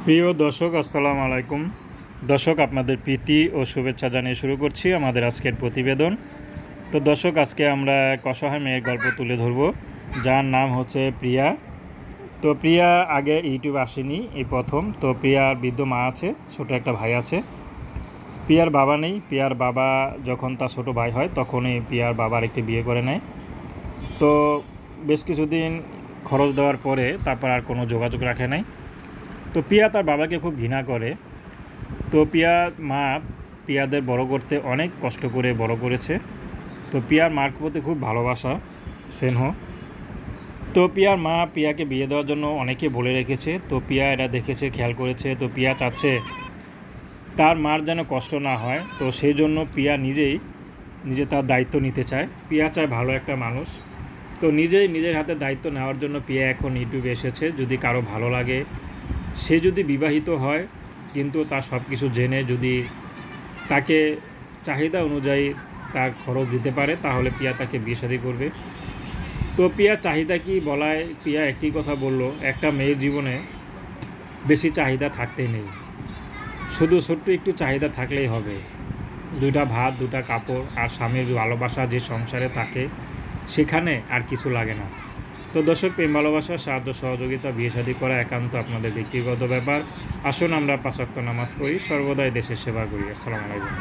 প্রিয় দর্শক আসসালামু আলাইকুম। দর্শক আপনাদের প্রীতি ও শুভেচ্ছা জানিয়ে শুরু করছি আমাদের আজকের প্রতিবেদন। তো দর্শক আজকে আমরা এক অসহায় মেয়ের গল্প তুলে ধরব, যার নাম হচ্ছে প্রিয়া। তো প্রিয়া আগে ইউটিউবে আসেনি, এই প্রথম। তো প্রিয়ার বৃদ্ধ মা আছে, ছোট একটা ভাই আছে। প্রিয়ার বাবা নেই। প্রিয়ার বাবা যখন তার ছোট ভাই হয় তখনই প্রিয়ার বাবার একটি বিয়ে করে নেয়। তো বেশ কিছুদিন খরচ দেওয়ার পরে তারপর আর কোনো যোগাযোগ রাখে নাই। তো প্রিয়া তার বাবাকে খুব ঘৃণা করে। তো প্রিয়ার মা প্রিয়াদের বড় করতে অনেক কষ্ট করে বড় করেছে। তো প্রিয়ার মার প্রতি খুব ভালোবাসা, স্নেহ। তো প্রিয়ার মা প্রিয়াকে বিয়ে দেওয়ার জন্য অনেকে বলে রেখেছে। তো প্রিয়া এটা দেখেছে, খেয়াল করেছে। তো প্রিয়া চাচ্ছে তার মার যেন কষ্ট না হয়। তো সেই জন্য প্রিয়া নিজে তার দায়িত্ব নিতে চায়। প্রিয়া চায় ভালো একটা মানুষ। তো নিজের হাতে দায়িত্ব নেওয়ার জন্য প্রিয়া এখন ইউটিউবে এসেছে। যদি কারো ভালো লাগে, সে যদি বিবাহিত হয় কিন্তু তার সব কিছু জেনে যদি তাকে চাহিদা অনুযায়ী তার খরচ দিতে পারে, তাহলে প্রিয়া তাকে বিয়ে শাদী করবে। তো প্রিয়া চাহিদা কি বলায় প্রিয়া একই কথা বলল, একটা মেয়ের জীবনে বেশি চাহিদা থাকতেই নেই, শুধু ছোট্ট একটু চাহিদা থাকলেই হবে। দুটা ভাত, দুটা কাপড় আর স্বামীর ভালোবাসা যে সংসারে থাকে, সেখানে আর কিছু লাগে না। তো দর্শক, প্রেম ভালোবাসা, সাহায্য সহযোগিতা, বিয়ে শাদী করা একান্ত আপনাদের ব্যক্তিগত ব্যাপার। আসুন আমরা ৫ ওয়াক্ত নামাজ পড়ি, সর্বদাই দেশের সেবা করি। আসসালামু আলাইকুম।